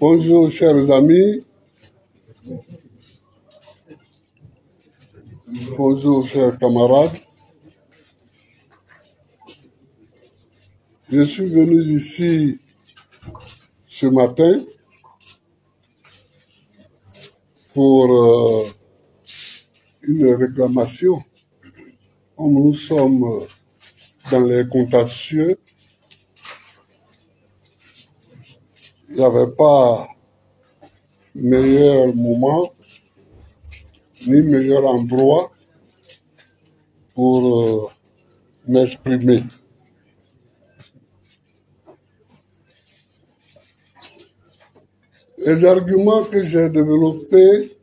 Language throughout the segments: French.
Bonjour chers amis, bonjour chers camarades. Je suis venu ici ce matin pour une réclamation. Comme nous sommes dans les contentieux, il n'y avait pas meilleur moment ni meilleur endroit pour m'exprimer. Les arguments que j'ai développés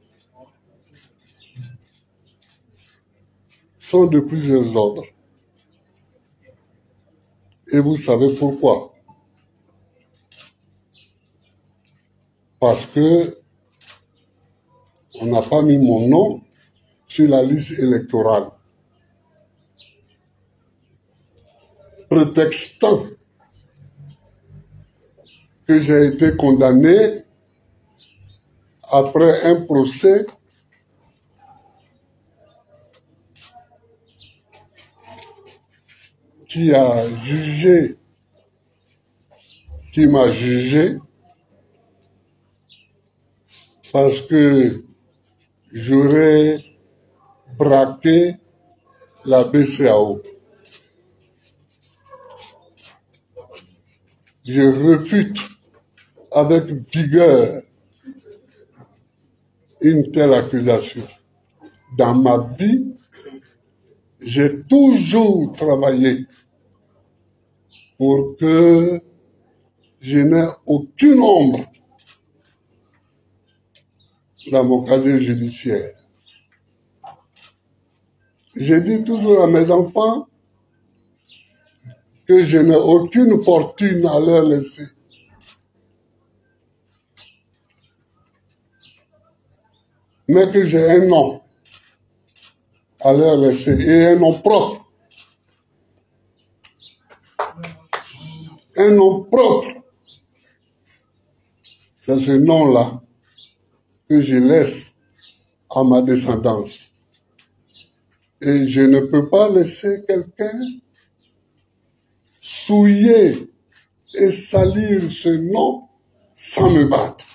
sont de plusieurs ordres. Et vous savez pourquoi? Parce que on n'a pas mis mon nom sur la liste électorale. Prétextant que j'ai été condamné après un procès qui m'a jugé parce que j'aurais braqué la BCEAO. Je refute avec vigueur une telle accusation. Dans ma vie, j'ai toujours travaillé pour que je n'ai aucune ombre dans mon casier judiciaire. Je dis toujours à mes enfants que je n'ai aucune fortune à leur laisser. Mais que j'ai un nom à leur laisser et un nom propre. Un nom propre. C'est ce nom-là que je laisse à ma descendance. Et je ne peux pas laisser quelqu'un souiller et salir ce nom sans me battre.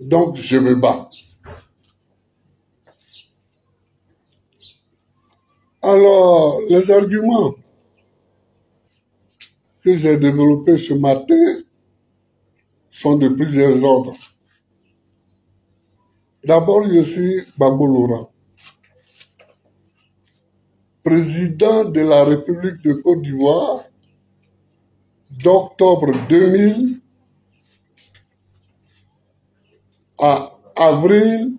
Donc je me bats. Alors, les arguments que j'ai développés ce matin sont de plusieurs ordres. D'abord, je suis Gbagbo Laurent, président de la République de Côte d'Ivoire d'octobre 2000 à avril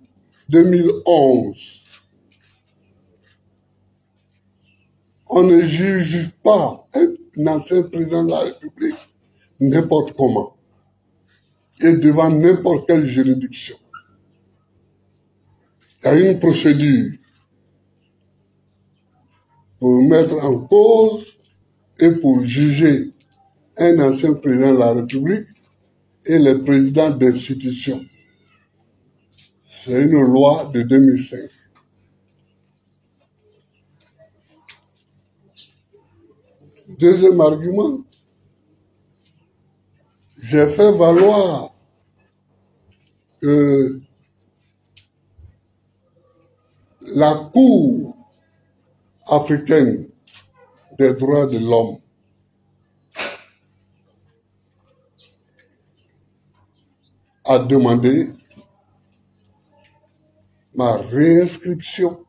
2011. On ne juge pas un ancien président de la République n'importe comment et devant n'importe quelle juridiction. Il y a une procédure pour mettre en cause et pour juger un ancien président de la République et les présidents d'institutions. C'est une loi de 2005. Deuxième argument, j'ai fait valoir que la Cour africaine des droits de l'homme a demandé ma réinscription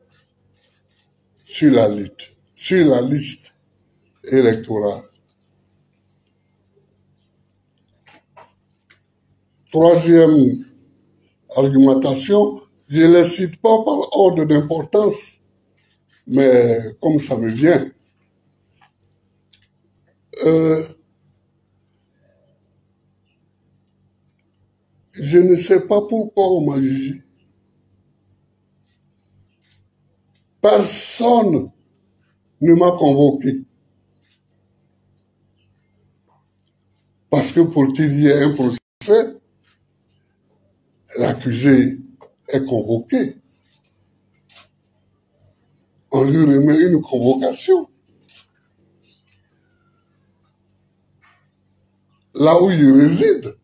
sur la liste électorale. Troisième argumentation, je ne les cite pas par ordre d'importance, mais comme ça me vient. Je ne sais pas pourquoi on m'a jugé. Personne ne m'a convoqué. Parce que pour qu'il y ait un procès, l'accusé est convoqué, on lui remet une convocation. Là où il réside.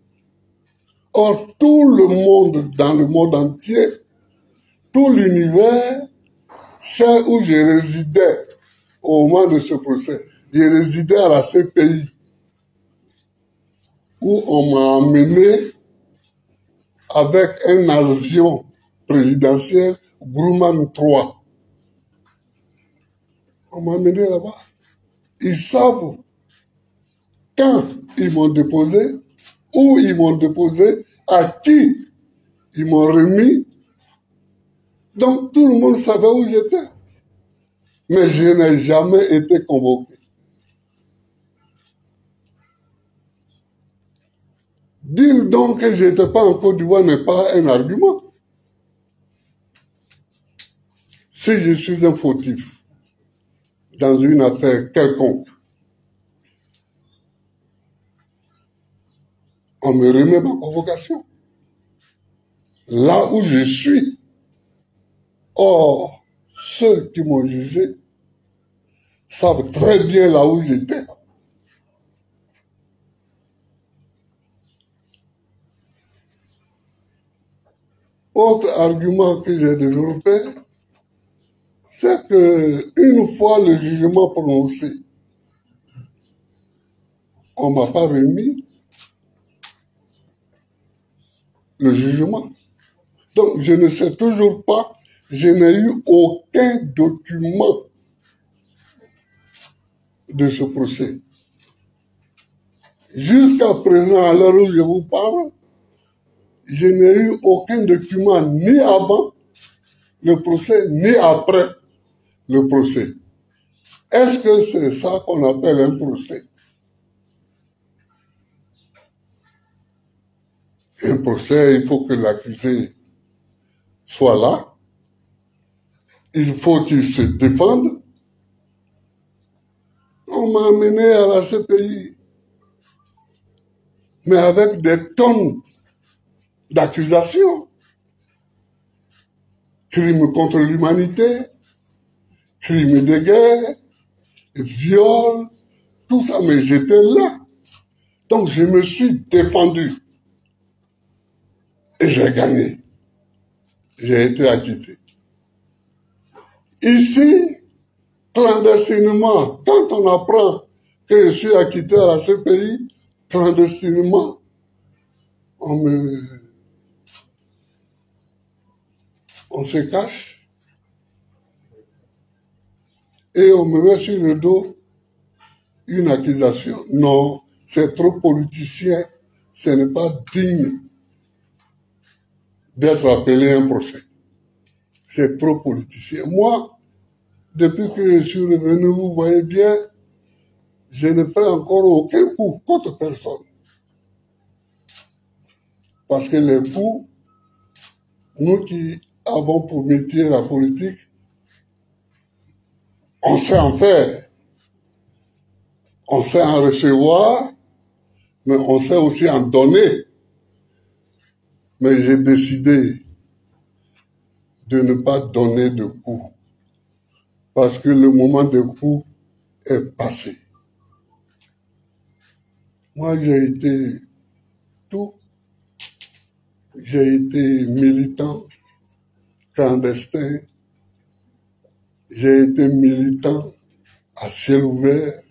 Or, tout le monde, dans le monde entier, tout l'univers, c'est où je résidais au moment de ce procès. Je résidais à la CPI, où on m'a amené avec un avion présidentiel Grumman 3. On m'a amené là-bas. Ils savent quand ils m'ont déposé, où ils m'ont déposé, à qui ils m'ont remis. Donc tout le monde savait où j'étais. Mais je n'ai jamais été convoqué. Dire donc que je n'étais pas en Côte d'Ivoire n'est pas un argument. Si je suis un fautif dans une affaire quelconque, on me remet ma convocation. Là où je suis. Or, ceux qui m'ont jugé savent très bien là où j'étais. Autre argument que j'ai développé, c'est que une fois le jugement prononcé, on ne m'a pas remis le jugement. Donc, je ne sais toujours pas, je n'ai eu aucun document de ce procès. Jusqu'à présent, à l'heure où je vous parle, je n'ai eu aucun document ni avant le procès, ni après le procès. Est-ce que c'est ça qu'on appelle un procès? Un procès, il faut que l'accusé soit là. Il faut qu'il se défende. On m'a amené à la CPI, mais avec des tonnes d'accusations. Crimes contre l'humanité, crimes de guerre, viol, tout ça, mais j'étais là. Donc je me suis défendu. Et j'ai gagné. J'ai été acquitté. Ici, clandestinement, quand on apprend que je suis acquitté à la CPI, clandestinement, on se cache et on me met sur le dos une accusation. Non, c'est trop politicien, ce n'est pas digne d'être appelé un procès. C'est trop politicien. Moi, depuis que je suis revenu, vous voyez bien, je ne fais encore aucun coup contre personne. Parce que les coups, nous qui avons pour métier la politique, on sait en faire. On sait en recevoir, mais on sait aussi en donner. Mais j'ai décidé de ne pas donner de coups. Parce que le moment des coups est passé. Moi, j'ai été tout. J'ai été militant, clandestin. J'ai été militant à ciel ouvert.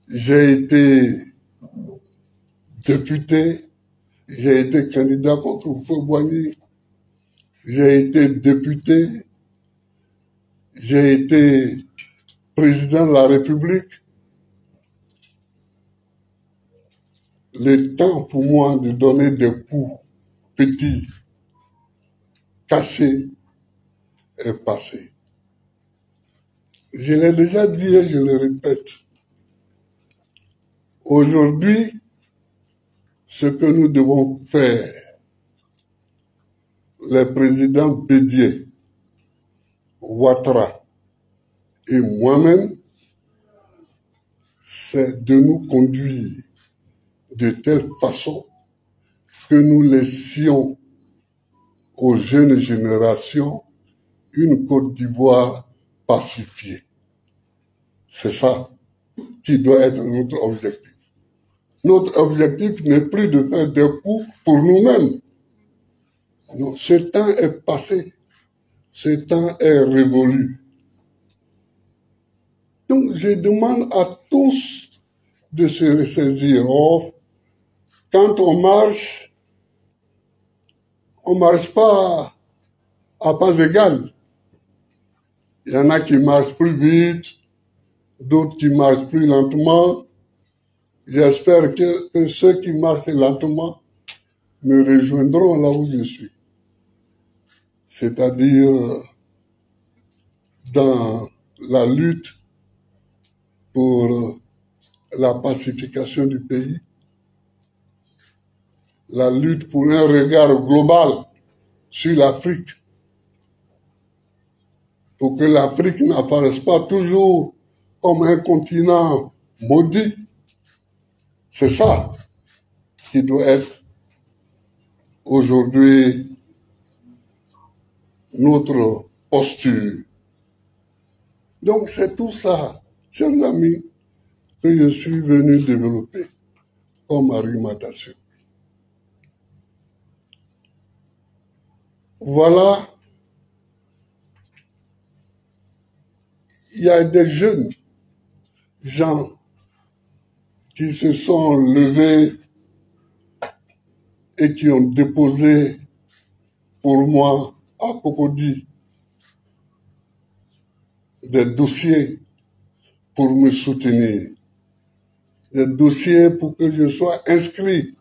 J'ai été député. J'ai été candidat contre Houphouët-Boigny. J'ai été député. J'ai été président de la République. Le temps pour moi de donner des coups petits, cachés, est passé. Je l'ai déjà dit et je le répète. Aujourd'hui, ce que nous devons faire, les présidents Bédié, Ouattara et moi-même, c'est de nous conduire de telle façon que nous laissions aux jeunes générations une Côte d'Ivoire pacifiée. C'est ça qui doit être notre objectif. Notre objectif n'est plus de faire des coups pour nous-mêmes. Non, ce temps est passé. Ce temps est révolu. Donc, je demande à tous de se ressaisir. Or, quand on marche pas à pas égal. Il y en a qui marchent plus vite, d'autres qui marchent plus lentement. J'espère que ceux qui marchent lentement me rejoindront là où je suis. C'est-à-dire dans la lutte pour la pacification du pays, la lutte pour un regard global sur l'Afrique, pour que l'Afrique n'apparaisse pas toujours comme un continent maudit. C'est ça qui doit être aujourd'hui notre posture. Donc c'est tout ça, chers amis, que je suis venu développer comme argumentation. Voilà, il y a des jeunes gens qui se sont levés et qui ont déposé pour moi à Cocody des dossiers pour me soutenir, des dossiers pour que je sois inscrit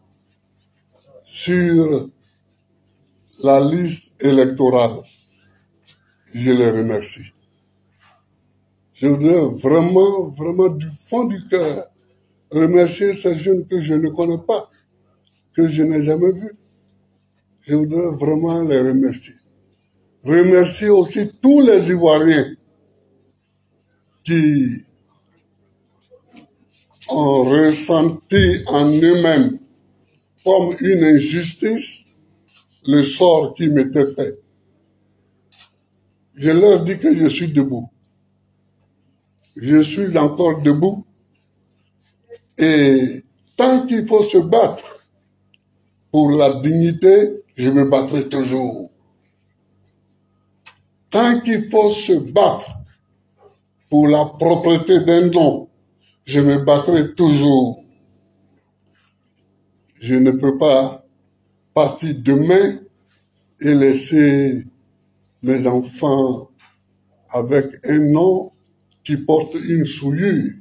sur la liste électorale. Je les remercie. Je voudrais vraiment du fond du cœur remercier ces jeunes que je ne connais pas, que je n'ai jamais vus. Je voudrais vraiment les remercier. Remercier aussi tous les Ivoiriens qui ont ressenti en eux-mêmes comme une injustice le sort qui m'était fait. Je leur dis que je suis debout. Je suis encore debout. Et tant qu'il faut se battre pour la dignité, je me battrai toujours. Tant qu'il faut se battre pour la propreté d'un nom, je me battrai toujours. Je ne peux pas partir demain et laisser mes enfants avec un nom qui porte une souillure.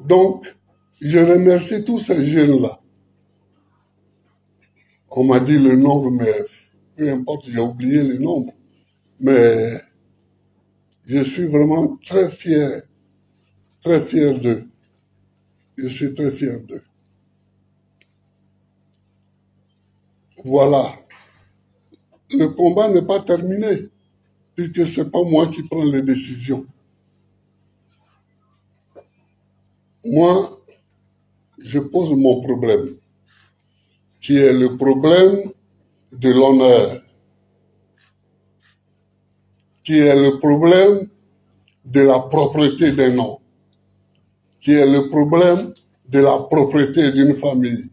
Donc, je remercie tous ces jeunes-là. On m'a dit le nombre, mais peu importe, j'ai oublié le nombre. Mais je suis vraiment très fier d'eux. Je suis très fier d'eux. Voilà. Le combat n'est pas terminé, puisque ce n'est pas moi qui prends les décisions. Moi, je pose mon problème, qui est le problème de l'honneur, qui est le problème de la propreté d'un nom, qui est le problème de la propreté d'une famille.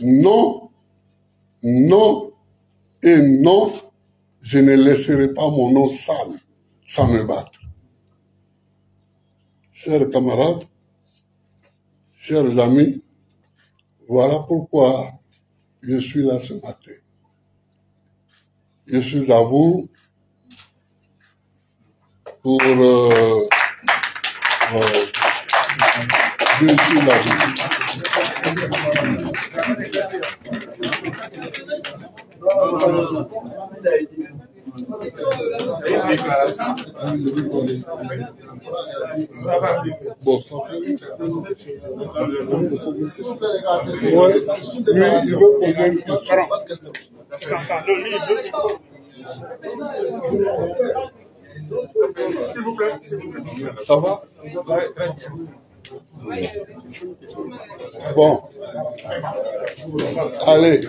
Non, non et non, je ne laisserai pas mon nom sale sans me battre. Chers camarades, chers amis, voilà pourquoi je suis là ce matin. Je suis à vous pour je suis là. Bon, ça fait lui, il veut poser une question. S'il vous plaît. Ça va? Bon. Allez.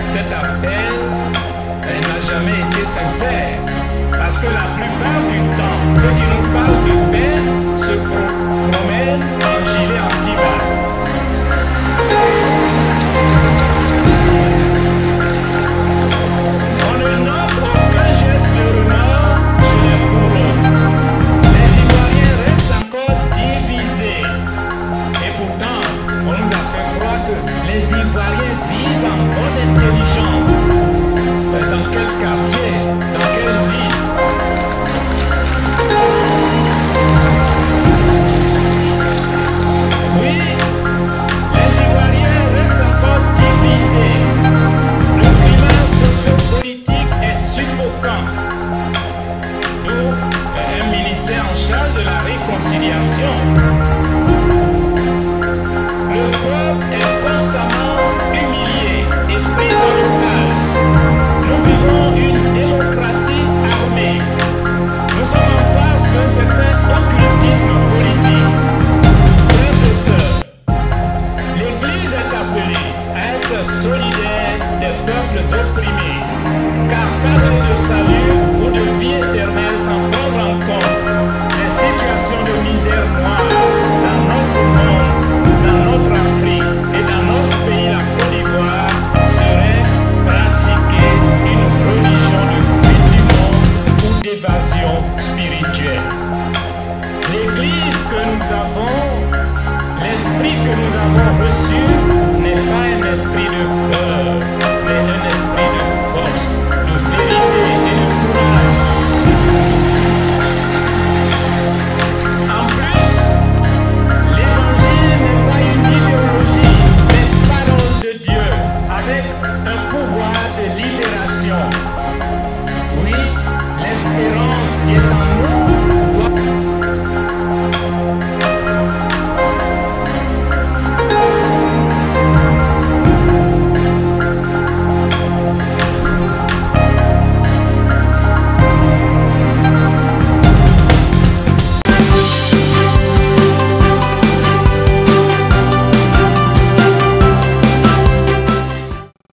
Cet appel n'a jamais été sincère, parce que la plupart du temps, ceux qui nous parlent de paix se promènent en gilet anti-balle. On ne note aucun geste de remords chez les bourreaux. Les Ivoiriens restent encore divisés. Et pourtant, on nous a fait croire que les Ivoiriens vivent en bonne intelligence. Dans quel quartier? Dans quelle ville? Oui, les Ivoiriens restent encore divisés. Le climat sociopolitique est suffocant. D'où un ministère en charge de la réconciliation. Le peuple est constamment humilié et pris en otage. Nous vivons une démocratie armée. Nous sommes en face d'un certain occultisme politique. Frères et sœurs, l'Église est appelée à être solidaire des peuples opprimés, car parler de salut ou de vie éternelle sans prendre en compte les situations de misère noire dans notre monde, dans notre Afrique et dans notre pays, la Côte d'Ivoire, serait pratiquer une religion de fuite du monde ou d'évasion spirituelle. L'Église que nous avons, l'esprit que nous avons reçu